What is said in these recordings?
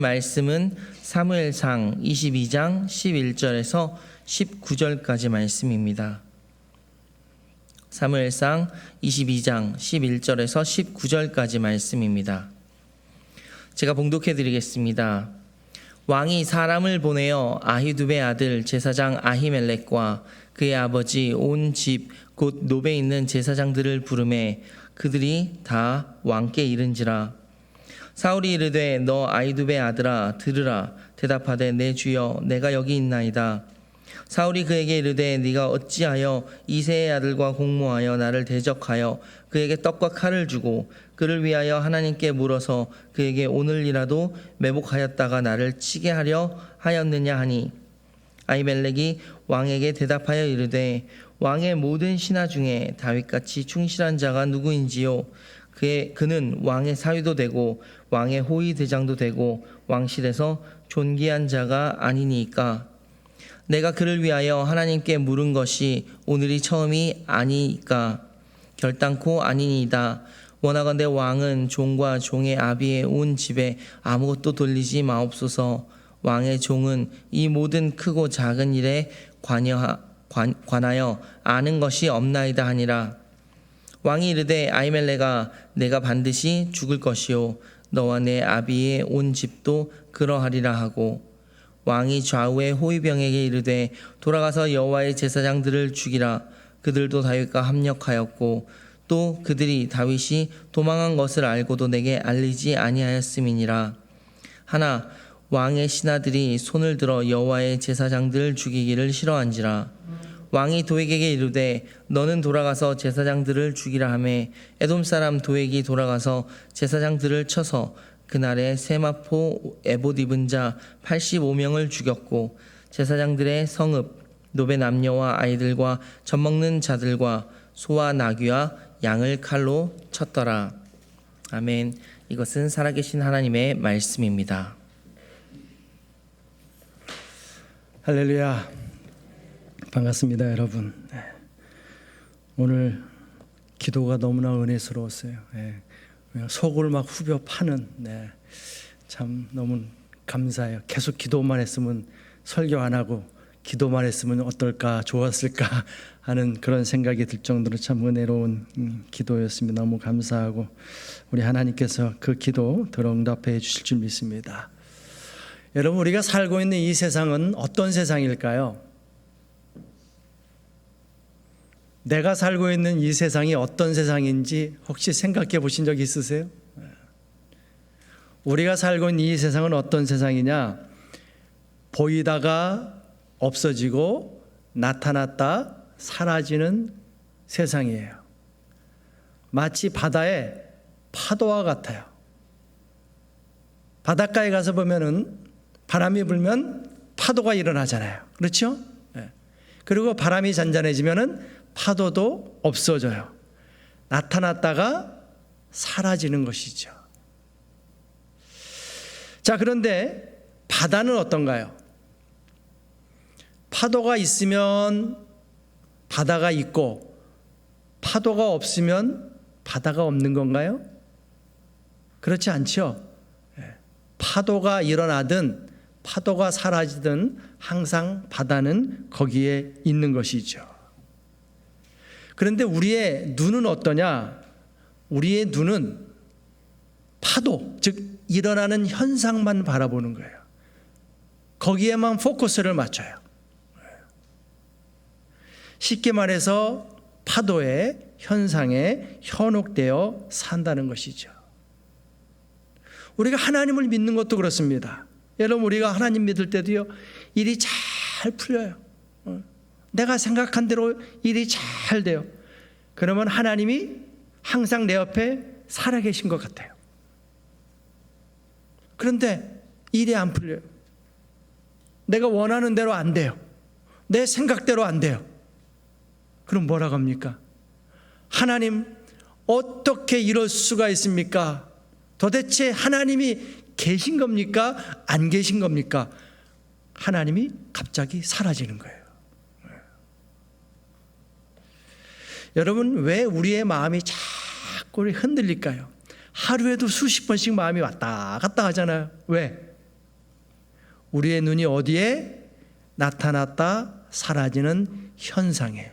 말씀은 사무엘상 22장 11절에서 19절까지 말씀입니다. 사무엘상 22장 11절에서 19절까지 말씀입니다. 제가 봉독해 드리겠습니다. 왕이 사람을 보내어 아히두베 아들 제사장 아히멜렉과 그의 아버지 온 집 곧 노베에 있는 제사장들을 부르매 그들이 다 왕께 이른지라. 사울이 이르되 너 아히두베 아들아 들으라. 대답하되 내 주여 내가 여기 있나이다. 사울이 그에게 이르되 네가 어찌하여 이새의 아들과 공모하여 나를 대적하여 그에게 떡과 칼을 주고 그를 위하여 하나님께 물어서 그에게 오늘이라도 매복하였다가 나를 치게 하려 하였느냐 하니, 아히멜렉이 왕에게 대답하여 이르되 왕의 모든 신하 중에 다윗같이 충실한 자가 누구인지요? 그는 왕의 사위도 되고 왕의 호위 대장도 되고 왕실에서 존귀한 자가 아니니까. 내가 그를 위하여 하나님께 물은 것이 오늘이 처음이 아니니까 결단코 아니니이다. 원하건대 왕은 종과 종의 아비의 온 집에 아무것도 돌리지 마옵소서. 왕의 종은 이 모든 크고 작은 일에 관하여 아는 것이 없나이다 하니라. 왕이 이르되 아히멜렉아 내가 반드시 죽을 것이요 너와 내 아비의 온 집도 그러하리라 하고, 왕이 좌우의 호위병에게 이르되 돌아가서 여호와의 제사장들을 죽이라. 그들도 다윗과 합력하였고 또 그들이 다윗이 도망한 것을 알고도 내게 알리지 아니하였음이니라. 하나 왕의 신하들이 손을 들어 여호와의 제사장들을 죽이기를 싫어한지라. 왕이 도액에게 이르되 너는 돌아가서 제사장들을 죽이라 하매 에돔 사람 도액이 돌아가서 제사장들을 쳐서 그날에 세마포 에봇 입은 자 85명을 죽였고 제사장들의 성읍 노베 남녀와 아이들과 젖먹는 자들과 소와 나귀와 양을 칼로 쳤더라. 아멘. 이것은 살아계신 하나님의 말씀입니다. 할렐루야. 반갑습니다, 여러분. 오늘 기도가 너무나 은혜스러웠어요. 속을 막 후벼 파는, 참 너무 감사해요. 계속 기도만 했으면 설교 안 하고 기도만 했으면 어떨까, 좋았을까 하는 그런 생각이 들 정도로 참 은혜로운 기도였습니다. 너무 감사하고 우리 하나님께서 그 기도 들어 응답해 주실 줄 믿습니다. 여러분, 우리가 살고 있는 이 세상은 어떤 세상일까요? 내가 살고 있는 이 세상이 어떤 세상인지 혹시 생각해 보신 적 있으세요? 우리가 살고 있는 이 세상은 어떤 세상이냐? 보이다가 없어지고 나타났다 사라지는 세상이에요. 마치 바다의 파도와 같아요. 바닷가에 가서 보면은 바람이 불면 파도가 일어나잖아요. 그렇죠? 그리고 바람이 잔잔해지면은 파도도 없어져요. 나타났다가 사라지는 것이죠. 자, 그런데 바다는 어떤가요? 파도가 있으면 바다가 있고 파도가 없으면 바다가 없는 건가요? 그렇지 않죠. 파도가 일어나든 파도가 사라지든 항상 바다는 거기에 있는 것이죠. 그런데 우리의 눈은 어떠냐? 우리의 눈은 파도, 즉 일어나는 현상만 바라보는 거예요. 거기에만 포커스를 맞춰요. 쉽게 말해서 파도의 현상에 현혹되어 산다는 것이죠. 우리가 하나님을 믿는 것도 그렇습니다. 여러분, 우리가 하나님 믿을 때도요, 일이 잘 풀려요. 내가 생각한 대로 일이 잘 돼요. 그러면 하나님이 항상 내 옆에 살아계신 것 같아요. 그런데 일이 안 풀려요. 내가 원하는 대로 안 돼요. 내 생각대로 안 돼요. 그럼 뭐라고 합니까? 하나님, 어떻게 이럴 수가 있습니까? 도대체 하나님이 계신 겁니까? 안 계신 겁니까? 하나님이 갑자기 사라지는 거예요. 여러분, 왜 우리의 마음이 자꾸 흔들릴까요? 하루에도 수십 번씩 마음이 왔다 갔다 하잖아요. 왜? 우리의 눈이 어디에 나타났다 사라지는 현상에,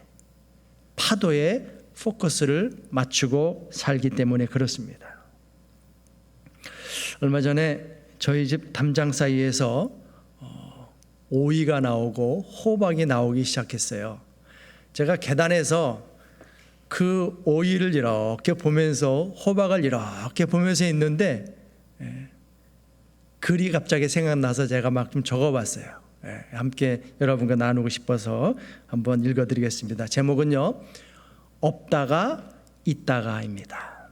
파도에 포커스를 맞추고 살기 때문에 그렇습니다. 얼마 전에 저희 집 담장 사이에서 오이가 나오고 호박이 나오기 시작했어요. 제가 계단에서 그 오이를 이렇게 보면서 호박을 이렇게 보면서 있는데 글이 갑자기 생각나서 제가 막 좀 적어봤어요. 함께 여러분과 나누고 싶어서 한번 읽어드리겠습니다. 제목은요, 없다가 있다가입니다.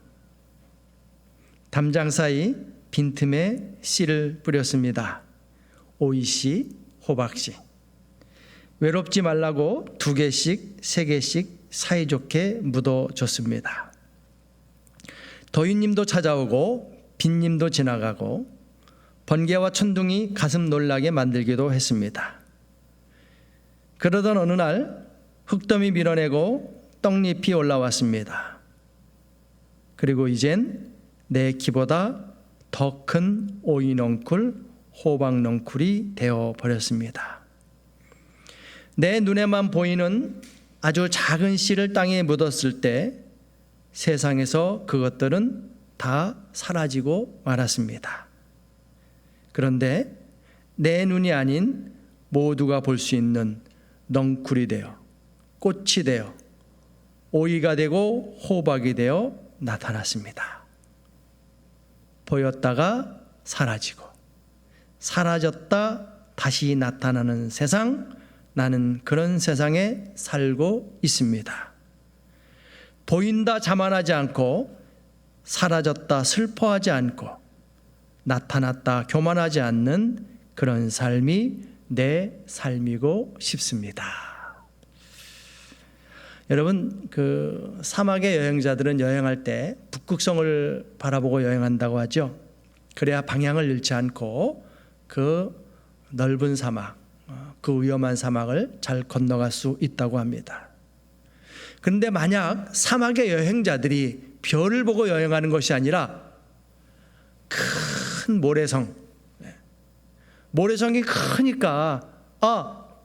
담장 사이 빈틈에 씨를 뿌렸습니다. 오이씨, 호박씨. 외롭지 말라고 2개씩, 3개씩 사이좋게 묻어줬습니다. 더위님도 찾아오고 빈님도 지나가고 번개와 천둥이 가슴 놀라게 만들기도 했습니다. 그러던 어느 날 흙더미 밀어내고 떡잎이 올라왔습니다. 그리고 이젠 내 키보다 더 큰 오이넝쿨, 호박넝쿨이 되어버렸습니다. 내 눈에만 보이는 아주 작은 씨를 땅에 묻었을 때 세상에서 그것들은 다 사라지고 말았습니다. 그런데 내 눈이 아닌 모두가 볼 수 있는 넝쿨이 되어, 꽃이 되어, 오이가 되고 호박이 되어 나타났습니다. 보였다가 사라지고 사라졌다 다시 나타나는 세상, 나는 그런 세상에 살고 있습니다. 보인다 자만하지 않고 사라졌다 슬퍼하지 않고 나타났다 교만하지 않는 그런 삶이 내 삶이고 싶습니다. 여러분, 그 사막의 여행자들은 여행할 때 북극성을 바라보고 여행한다고 하죠. 그래야 방향을 잃지 않고 그 넓은 사막, 그 위험한 사막을 잘 건너갈 수 있다고 합니다. 그런데 만약 사막의 여행자들이 별을 보고 여행하는 것이 아니라 큰 모래성, 모래성이 크니까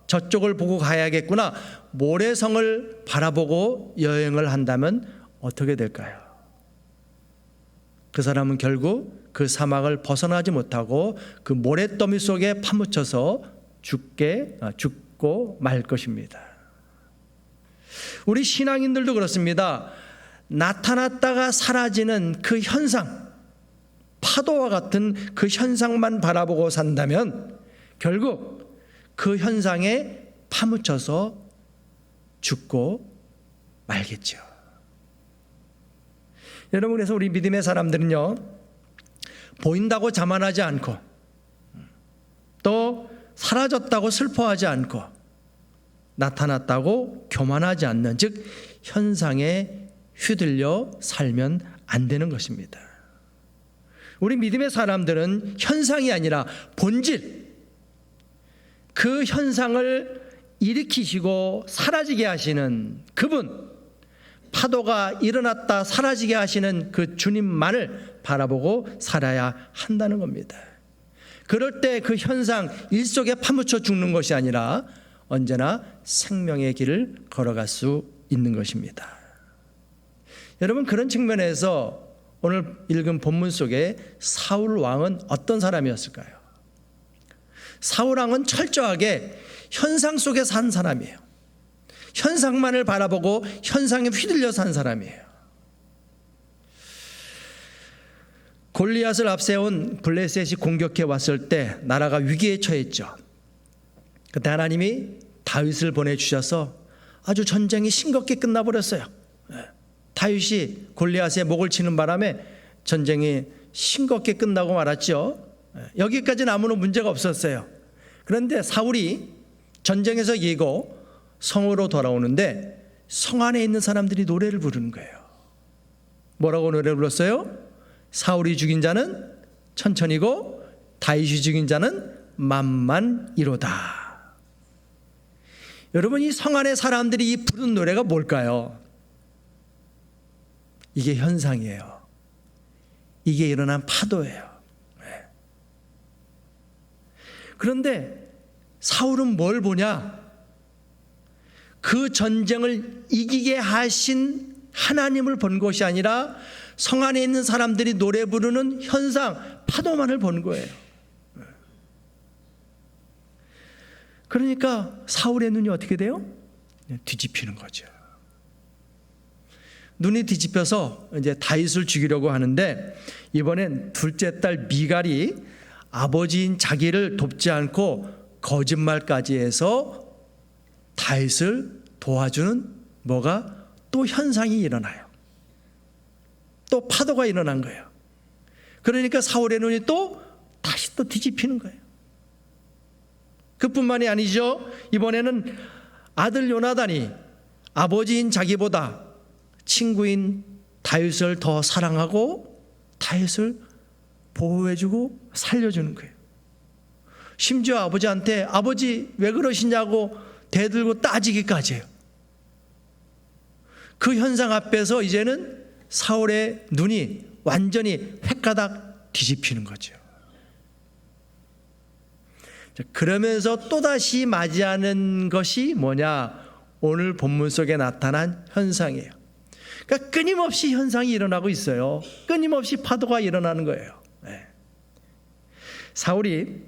저쪽을 보고 가야겠구나, 모래성을 바라보고 여행을 한다면 어떻게 될까요? 그 사람은 결국 그 사막을 벗어나지 못하고 그 모래더미 속에 파묻혀서 죽고 말 것입니다. 우리 신앙인들도 그렇습니다. 나타났다가 사라지는 그 현상, 파도와 같은 그 현상만 바라보고 산다면 결국 그 현상에 파묻혀서 죽고 말겠죠. 여러분, 그래서 우리 믿음의 사람들은요, 보인다고 자만하지 않고 또 사라졌다고 슬퍼하지 않고 나타났다고 교만하지 않는, 즉 현상에 휘둘려 살면 안 되는 것입니다. 우리 믿음의 사람들은 현상이 아니라 본질, 그 현상을 일으키시고 사라지게 하시는 그분, 파도가 일어났다 사라지게 하시는 그 주님만을 바라보고 살아야 한다는 겁니다. 그럴 때 그 현상 일속에 파묻혀 죽는 것이 아니라 언제나 생명의 길을 걸어갈 수 있는 것입니다. 여러분, 그런 측면에서 오늘 읽은 본문 속에 사울 왕은 어떤 사람이었을까요? 사울 왕은 철저하게 현상 속에 산 사람이에요. 현상만을 바라보고 현상에 휘둘려 산 사람이에요. 골리앗을 앞세운 블레셋이 공격해 왔을 때 나라가 위기에 처했죠. 그때 하나님이 다윗을 보내주셔서 아주 전쟁이 싱겁게 끝나버렸어요. 다윗이 골리앗의 목을 치는 바람에 전쟁이 싱겁게 끝나고 말았죠. 여기까지는 아무런 문제가 없었어요. 그런데 사울이 전쟁에서 이기고 성으로 돌아오는데 성 안에 있는 사람들이 노래를 부르는 거예요. 뭐라고 노래를 불렀어요? 사울이 죽인 자는 천천히고 다윗이 죽인 자는 만만이로다. 여러분, 이 성 안의 사람들이 이 부른 노래가 뭘까요? 이게 현상이에요. 이게 일어난 파도예요. 그런데 사울은 뭘 보냐? 그 전쟁을 이기게 하신 하나님을 본 것이 아니라 성 안에 있는 사람들이 노래 부르는 현상, 파도만을 본 거예요. 그러니까 사울의 눈이 어떻게 돼요? 뒤집히는 거죠. 눈이 뒤집혀서 이제 다윗을 죽이려고 하는데, 이번엔 둘째 딸 미갈이 아버지인 자기를 돕지 않고 거짓말까지 해서 다윗을 도와주는 뭐가 또 현상이 일어나요. 또 파도가 일어난 거예요. 그러니까 사울의 눈이 또 다시 또 뒤집히는 거예요. 그뿐만이 아니죠. 이번에는 아들 요나단이 아버지인 자기보다 친구인 다윗을 더 사랑하고 다윗을 보호해주고 살려주는 거예요. 심지어 아버지한테 아버지 왜 그러시냐고 대들고 따지기까지 해요. 그 현상 앞에서 이제는 사울의 눈이 완전히 획가닥 뒤집히는 거죠. 그러면서 또다시 맞이하는 것이 뭐냐? 오늘 본문 속에 나타난 현상이에요. 그러니까 끊임없이 현상이 일어나고 있어요. 끊임없이 파도가 일어나는 거예요. 사울이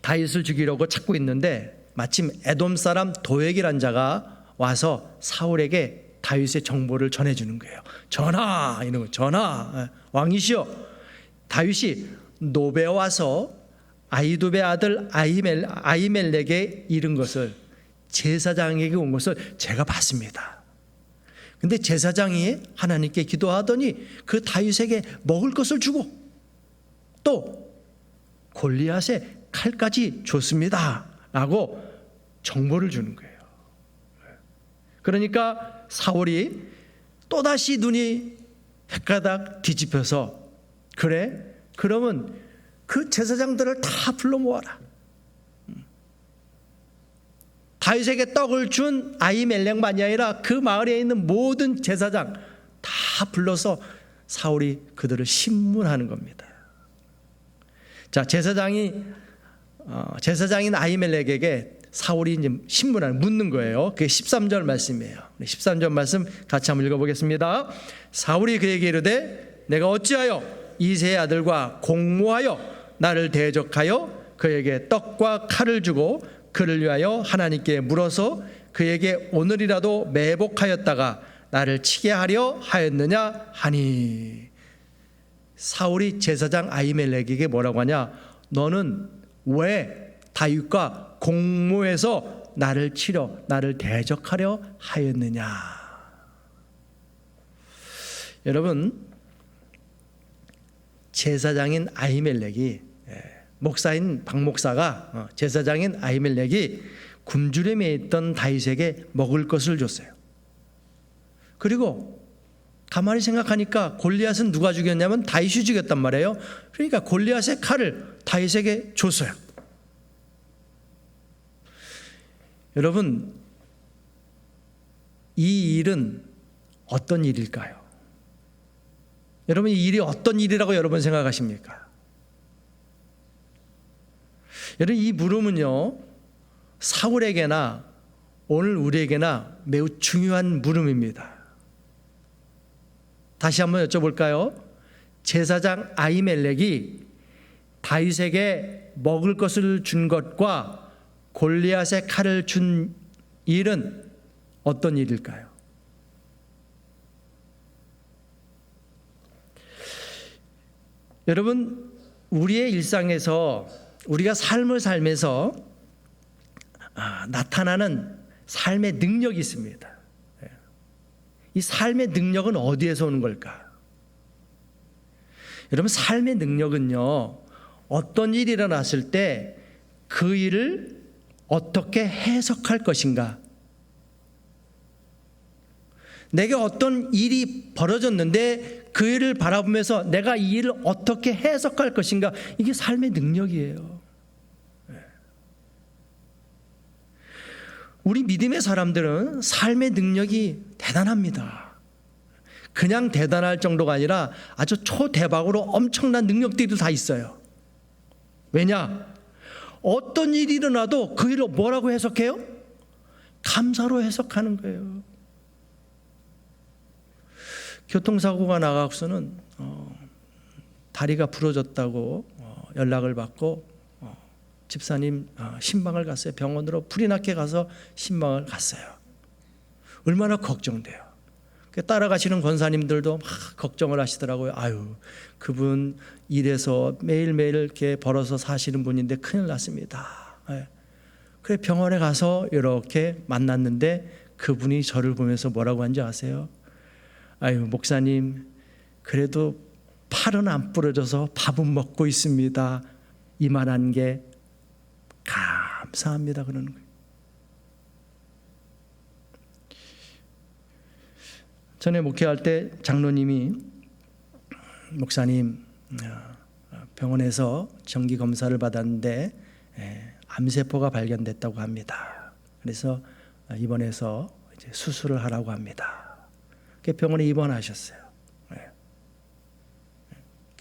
다윗을 죽이려고 찾고 있는데 마침 에돔 사람 도액이란 자가 와서 사울에게 다윗의 정보를 전해주는 거예요. 전하, 이런 거, 전하, 왕이시여, 다윗이 노베 와서 아히두베 아들 아히멜렉에 이른 것을, 제사장에게 온 것을 제가 봤습니다. 근데 제사장이 하나님께 기도하더니 그 다윗에게 먹을 것을 주고 또 골리앗의 칼까지 줬습니다 라고 정보를 주는 거예요. 그러니까 사울이 또다시 눈이 헷가닥 뒤집혀서, 그래? 그러면 그 제사장들을 다 불러 모아라. 다윗에게 떡을 준 아히멜렉만이 아니라 그 마을에 있는 모든 제사장 다 불러서 사울이 그들을 신문하는 겁니다. 자, 제사장인 아히멜렉에게 사울이 이제 신문하는, 묻는 거예요. 그게 13절 말씀이에요. 13절 말씀 같이 한번 읽어보겠습니다. 사울이 그에게 이르되 내가 어찌하여 이새의 아들과 공모하여 나를 대적하여 그에게 떡과 칼을 주고 그를 위하여 하나님께 물어서 그에게 오늘이라도 매복하였다가 나를 치게 하려 하였느냐 하니. 사울이 제사장 아히멜렉에게 뭐라고 하냐? 너는 왜 다윗과 공모해서 나를 치려, 나를 대적하려 하였느냐. 여러분, 제사장인 아히멜렉이, 목사인 박 목사가 제사장인 아히멜렉이 굶주림에 있던 다윗에게 먹을 것을 줬어요. 그리고 가만히 생각하니까 골리앗은 누가 죽였냐면 다윗이 죽였단 말이에요. 그러니까 골리앗의 칼을 다윗에게 줬어요. 여러분, 이 일은 어떤 일일까요? 여러분, 이 일이 어떤 일이라고 여러분 생각하십니까? 여러분, 이 물음은요, 사울에게나 오늘 우리에게나 매우 중요한 물음입니다. 다시 한번 여쭤볼까요? 제사장 아히멜렉이 다윗에게 먹을 것을 준 것과 골리앗의 칼을 준 일은 어떤 일일까요? 여러분, 우리의 일상에서, 우리가 삶을 살면서 나타나는 삶의 능력이 있습니다. 이 삶의 능력은 어디에서 오는 걸까? 여러분, 삶의 능력은요, 어떤 일이 일어났을 때 그 일을 어떻게 해석할 것인가? 내게 어떤 일이 벌어졌는데 그 일을 바라보면서 내가 이 일을 어떻게 해석할 것인가? 이게 삶의 능력이에요. 우리 믿음의 사람들은 삶의 능력이 대단합니다. 그냥 대단할 정도가 아니라 아주 초대박으로 엄청난 능력들이 다 있어요. 왜냐? 어떤 일이 일어나도 그 일을 뭐라고 해석해요? 감사로 해석하는 거예요. 교통사고가 나가고서는 다리가 부러졌다고 연락을 받고 집사님 신방을 갔어요. 병원으로 불이 나게 가서 신방을 갔어요. 얼마나 걱정돼요. 따라가시는 권사님들도 막 걱정을 하시더라고요. 아유, 그분 일해서 매일매일 이렇게 벌어서 사시는 분인데 큰일 났습니다. 그래 병원에 가서 이렇게 만났는데 그분이 저를 보면서 뭐라고 한지 아세요? 아유, 목사님, 그래도 팔은 안 부러져서 밥은 먹고 있습니다. 이만한 게 감사합니다 그러는 거예요. 전에 목회할 때 장로님이 목사님 병원에서 정기 검사를 받았는데 암세포가 발견됐다고 합니다. 그래서 입원해서 이제 수술을 하라고 합니다. 병원에 입원하셨어요.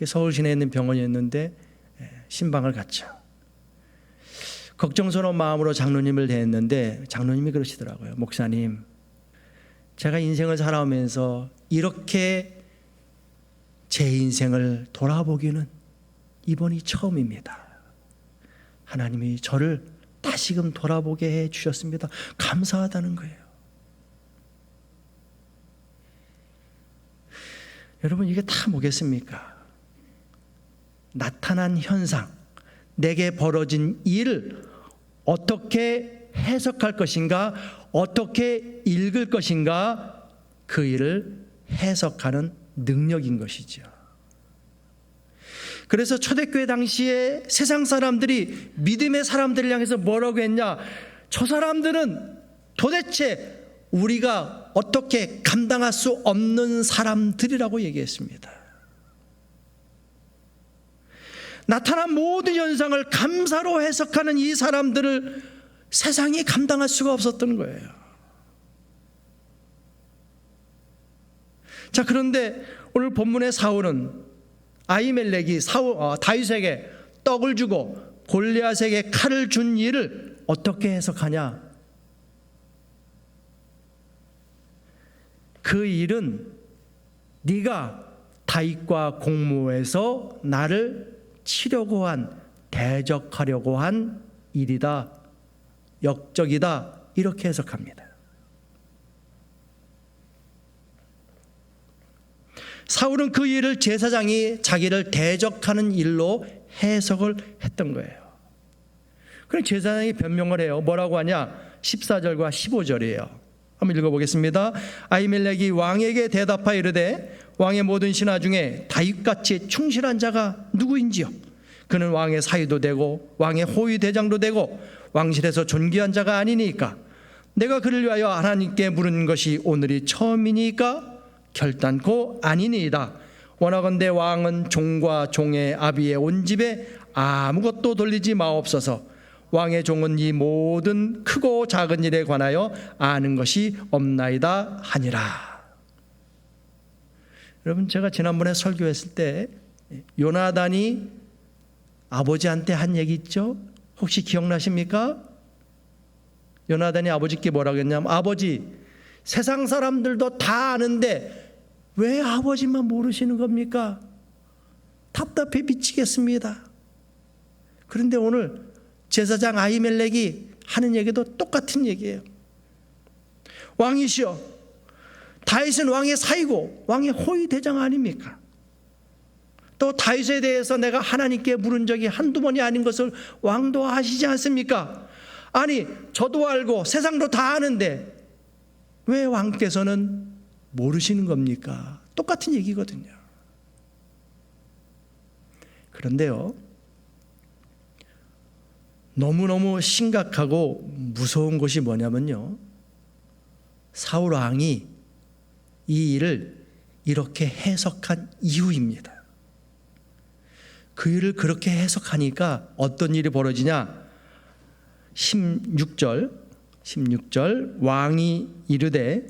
서울 시내에 있는 병원이었는데 신방을 갔죠. 걱정스러운 마음으로 장로님을 대했는데 장로님이 그러시더라고요. 목사님, 제가 인생을 살아오면서 이렇게 제 인생을 돌아보기는 이번이 처음입니다. 하나님이 저를 다시금 돌아보게 해 주셨습니다. 감사하다는 거예요. 여러분, 이게 다 뭐겠습니까? 나타난 현상, 내게 벌어진 일을 어떻게 해석할 것인가, 어떻게 읽을 것인가, 그 일을 해석하는 능력인 것이죠. 그래서 초대교회 당시에 세상 사람들이 믿음의 사람들을 향해서 뭐라고 했냐? 저 사람들은 도대체 우리가 어떻게 감당할 수 없는 사람들이라고 얘기했습니다. 나타난 모든 현상을 감사로 해석하는 이 사람들을 세상이 감당할 수가 없었던 거예요. 자, 그런데 오늘 본문의 사울은 아히멜렉이 다윗에게 떡을 주고 골리앗에게 칼을 준 일을 어떻게 해석하냐? 그 일은 네가 다윗과 공모해서 나를 치려고 한, 대적하려고 한 일이다, 역적이다, 이렇게 해석합니다. 사울은 그 일을 제사장이 자기를 대적하는 일로 해석을 했던 거예요. 그럼 제사장이 변명을 해요. 뭐라고 하냐? 14절과 15절이에요. 한번 읽어보겠습니다. 아히멜렉이 왕에게 대답하여 이르되 왕의 모든 신하 중에 다윗같이 충실한 자가 누구인지요? 그는 왕의 사위도 되고 왕의 호위 대장도 되고 왕실에서 존귀한 자가 아니니까 내가 그를 위하여 하나님께 물은 것이 오늘이 처음이니까 결단코 아니니이다. 원하건대 왕은 종과 종의 아비의 온 집에 아무것도 돌리지 마옵소서. 왕의 종은 이 모든 크고 작은 일에 관하여 아는 것이 없나이다 하니라. 여러분, 제가 지난번에 설교했을 때 요나단이 아버지한테 한 얘기 있죠? 혹시 기억나십니까? 요나단이 아버지께 뭐라고 했냐면, 아버지, 세상 사람들도 다 아는데 왜 아버지만 모르시는 겁니까? 답답해 미치겠습니다. 그런데 오늘 제사장 아히멜렉이 하는 얘기도 똑같은 얘기예요. 왕이시여, 다윗은 왕의 사위고 왕의 호위 대장 아닙니까? 또 다윗에 대해서 내가 하나님께 물은 적이 한두 번이 아닌 것을 왕도 아시지 않습니까? 아니, 저도 알고 세상도 다 아는데 왜 왕께서는 모르시는 겁니까? 똑같은 얘기거든요. 그런데요, 너무너무 심각하고 무서운 것이 뭐냐면요, 사울 왕이 이 일을 이렇게 해석한 이유입니다. 그 일을 그렇게 해석하니까 어떤 일이 벌어지냐? 16절 왕이 이르되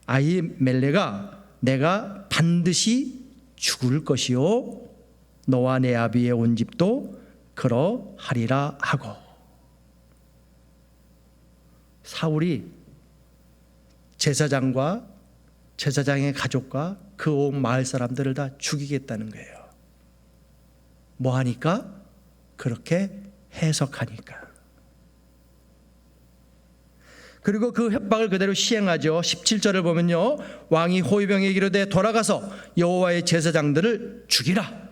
아히멜렉아, 내가 반드시 죽을 것이요 너와 내 아비의 온 집도 그러하리라 하고. 사울이 제사장과 제사장의 가족과 그 온 마을 사람들을 다 죽이겠다는 거예요. 뭐 하니까? 그렇게 해석하니까. 그리고 그 협박을 그대로 시행하죠. 17절을 보면요, 왕이 호위병에게 이르되 돌아가서 여호와의 제사장들을 죽이라.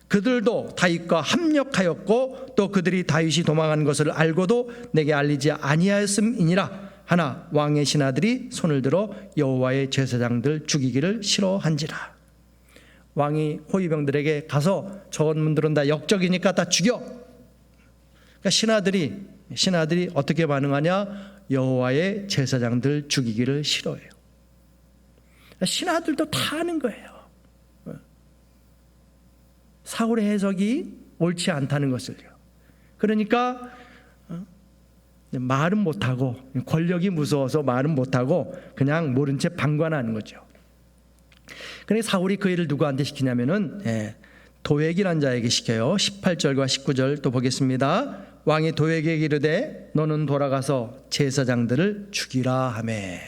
그들도 다윗과 합력하였고 또 그들이 다윗이 도망한 것을 알고도 내게 알리지 아니하였음이니라. 하나 왕의 신하들이 손을 들어 여호와의 제사장들 죽이기를 싫어한지라. 왕이 호위병들에게 가서 저분들은 다 역적이니까 다 죽여. 그러니까 신하들이 어떻게 반응하냐? 여호와의 제사장들 죽이기를 싫어해요. 신하들도 다 아는 거예요. 사울의 해석이 옳지 않다는 것을요. 그러니까 말은 못하고, 권력이 무서워서 말은 못하고 그냥 모른 채 방관하는 거죠. 그러니까 사울이 그 일을 누구한테 시키냐면은 도액이라는 자에게 시켜요. 18절과 19절 또 보겠습니다. 왕이 도액에게 이르되 너는 돌아가서 제사장들을 죽이라 하매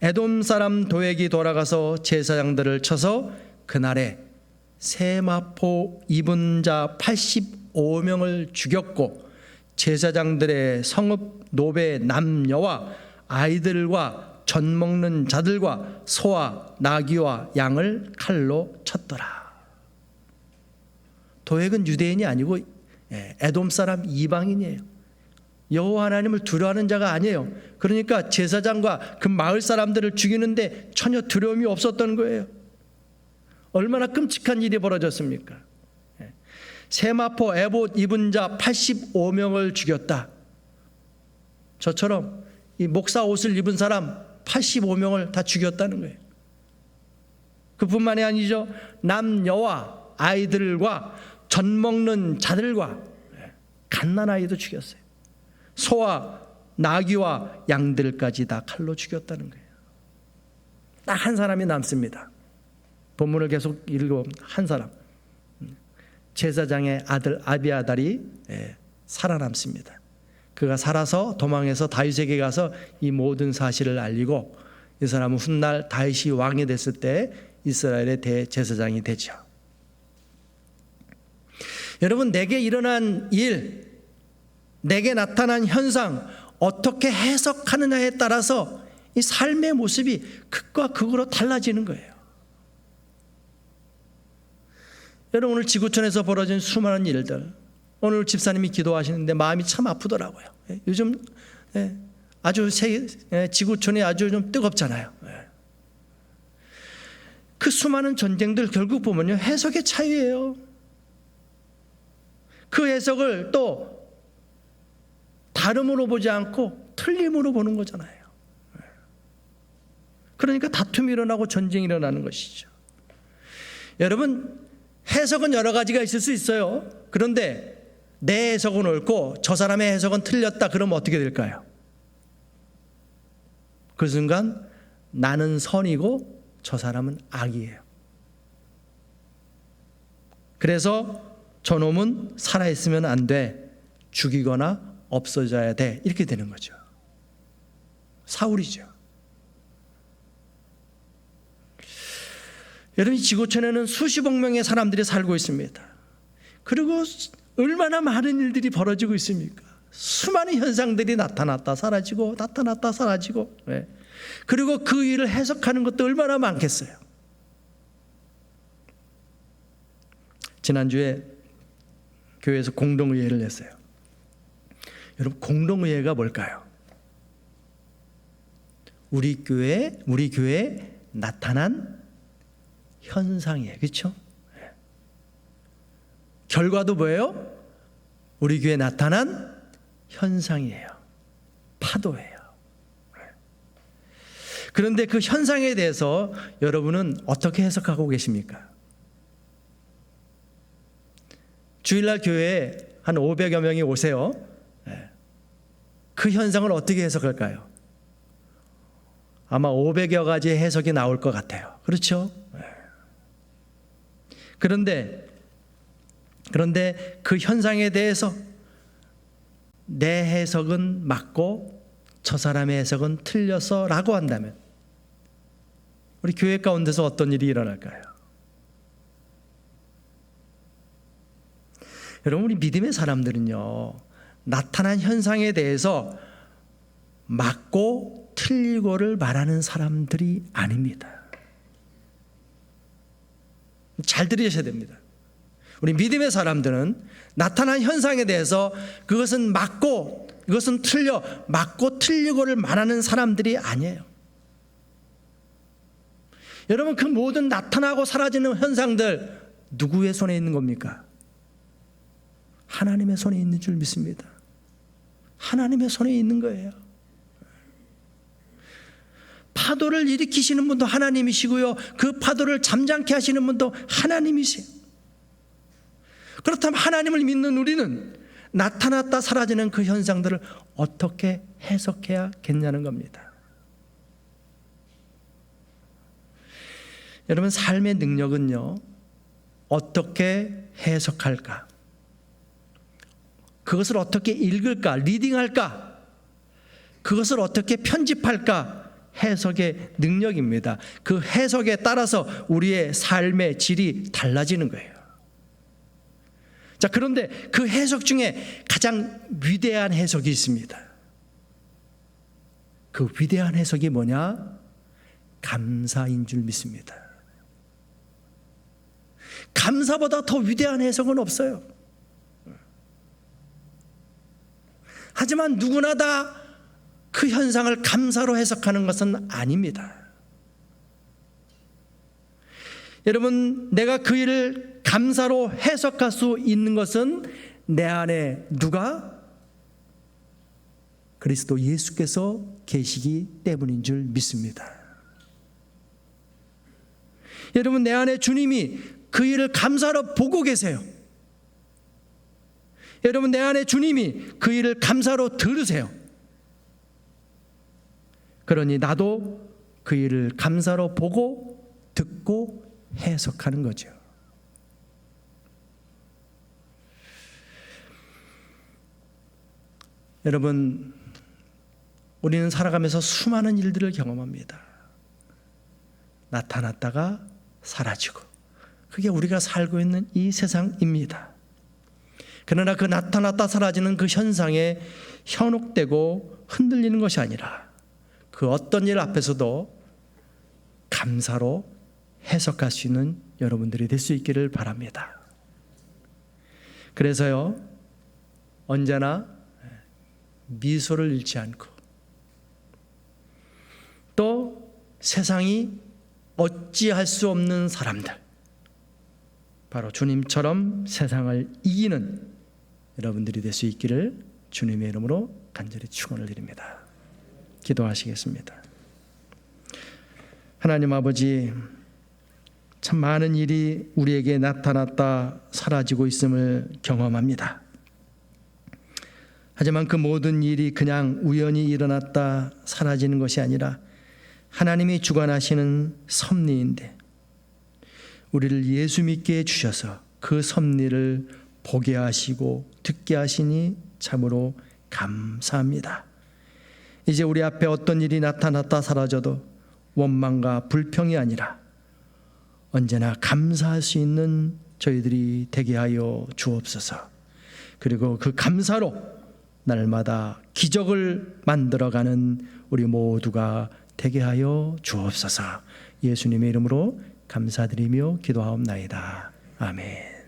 에돔 사람 도액이 돌아가서 제사장들을 쳐서 그날에 세마포 입은 자 85명을 죽였고 제사장들의 성읍 노베 남녀와 아이들과 젖 먹는 자들과 소와 나귀와 양을 칼로 쳤더라. 도액은 유대인이 아니고 에돔 사람 이방인이에요. 여호와 하나님을 두려워하는 자가 아니에요. 그러니까 제사장과 그 마을 사람들을 죽이는데 전혀 두려움이 없었던 거예요. 얼마나 끔찍한 일이 벌어졌습니까? 세마포 에봇 입은 자 85명을 죽였다. 저처럼 이 목사 옷을 입은 사람 85명을 다 죽였다는 거예요. 그뿐만이 아니죠. 남녀와 아이들과 젖 먹는 자들과 갓난아이도 죽였어요. 소와 나귀와 양들까지 다 칼로 죽였다는 거예요. 딱 한 사람이 남습니다. 본문을 계속 읽어보면 한 사람, 제사장의 아들 아비아달이 살아남습니다. 그가 살아서 도망해서 다윗에게 가서 이 모든 사실을 알리고 이 사람은 훗날 다윗이 왕이 됐을 때 이스라엘의 대제사장이 되죠. 여러분, 내게 일어난 일, 내게 나타난 현상 어떻게 해석하느냐에 따라서 이 삶의 모습이 극과 극으로 달라지는 거예요. 여러분, 오늘 지구촌에서 벌어진 수많은 일들, 오늘 집사님이 기도하시는데 마음이 참 아프더라고요. 요즘 아주 지구촌이 아주 좀 뜨겁잖아요. 그 수많은 전쟁들 결국 보면요, 해석의 차이예요. 그 해석을 또 다름으로 보지 않고 틀림으로 보는 거잖아요. 그러니까 다툼이 일어나고 전쟁이 일어나는 것이죠. 여러분, 해석은 여러 가지가 있을 수 있어요. 그런데 내 해석은 옳고 저 사람의 해석은 틀렸다. 그러면 어떻게 될까요? 그 순간 나는 선이고 저 사람은 악이에요. 그래서 저놈은 살아있으면 안 돼. 죽이거나 없어져야 돼. 이렇게 되는 거죠. 사울이죠. 여러분, 이 지구촌에는 수십억 명의 사람들이 살고 있습니다. 그리고 얼마나 많은 일들이 벌어지고 있습니까? 수많은 현상들이 나타났다 사라지고 나타났다 사라지고. 그리고 그 일을 해석하는 것도 얼마나 많겠어요. 지난주에 교회에서 공동의회를 했어요. 여러분, 공동의회가 뭘까요? 우리 교회에 나타난 현상이에요. 그렇죠? 결과도 뭐예요? 우리 교회에 나타난 현상이에요. 파도예요. 그런데 그 현상에 대해서 여러분은 어떻게 해석하고 계십니까? 주일날 교회에 한 500여 명이 오세요. 그 현상을 어떻게 해석할까요? 아마 500여 가지의 해석이 나올 것 같아요. 그렇죠? 그런데 그 현상에 대해서 내 해석은 맞고 저 사람의 해석은 틀려서 라고 한다면 우리 교회 가운데서 어떤 일이 일어날까요? 여러분, 우리 믿음의 사람들은요, 나타난 현상에 대해서 맞고 틀리고를 말하는 사람들이 아닙니다. 잘 들으셔야 됩니다. 우리 믿음의 사람들은 나타난 현상에 대해서 그것은 맞고 이것은 틀려, 맞고 틀리고를 말하는 사람들이 아니에요. 여러분, 그 모든 나타나고 사라지는 현상들 누구의 손에 있는 겁니까? 하나님의 손에 있는 줄 믿습니다. 하나님의 손에 있는 거예요. 파도를 일으키시는 분도 하나님이시고요, 그 파도를 잠잠케 하시는 분도 하나님이세요. 그렇다면 하나님을 믿는 우리는 나타났다 사라지는 그 현상들을 어떻게 해석해야겠냐는 겁니다. 여러분, 삶의 능력은요, 어떻게 해석할까? 그것을 어떻게 읽을까? 리딩할까? 그것을 어떻게 편집할까? 해석의 능력입니다. 그 해석에 따라서 우리의 삶의 질이 달라지는 거예요. 자, 그런데 그 해석 중에 가장 위대한 해석이 있습니다. 그 위대한 해석이 뭐냐? 감사인 줄 믿습니다. 감사보다 더 위대한 해석은 없어요. 하지만 누구나 다 그 현상을 감사로 해석하는 것은 아닙니다. 여러분, 내가 그 일을 감사로 해석할 수 있는 것은 내 안에 누가? 그리스도 예수께서 계시기 때문인 줄 믿습니다. 여러분, 내 안에 주님이 그 일을 감사로 보고 계세요. 여러분, 내 안에 주님이 그 일을 감사로 들으세요. 그러니 나도 그 일을 감사로 보고 듣고 해석하는 거죠. 여러분, 우리는 살아가면서 수많은 일들을 경험합니다. 나타났다가 사라지고, 그게 우리가 살고 있는 이 세상입니다. 그러나 그 나타났다 사라지는 그 현상에 현혹되고 흔들리는 것이 아니라 그 어떤 일 앞에서도 감사로 해석할 수 있는 여러분들이 될 수 있기를 바랍니다. 그래서요, 언제나 미소를 잃지 않고 또 세상이 어찌할 수 없는 사람들, 바로 주님처럼 세상을 이기는 여러분들이 될 수 있기를 주님의 이름으로 간절히 축원을 드립니다. 기도하시겠습니다. 하나님 아버지, 참 많은 일이 우리에게 나타났다 사라지고 있음을 경험합니다. 하지만 그 모든 일이 그냥 우연히 일어났다 사라지는 것이 아니라 하나님이 주관하시는 섭리인데, 우리를 예수 믿게 해주셔서 그 섭리를 보게 하시고 듣게 하시니 참으로 감사합니다. 이제 우리 앞에 어떤 일이 나타났다 사라져도 원망과 불평이 아니라 언제나 감사할 수 있는 저희들이 되게 하여 주옵소서. 그리고 그 감사로 날마다 기적을 만들어가는 우리 모두가 되게 하여 주옵소서. 예수님의 이름으로 감사드리며 기도하옵나이다. 아멘.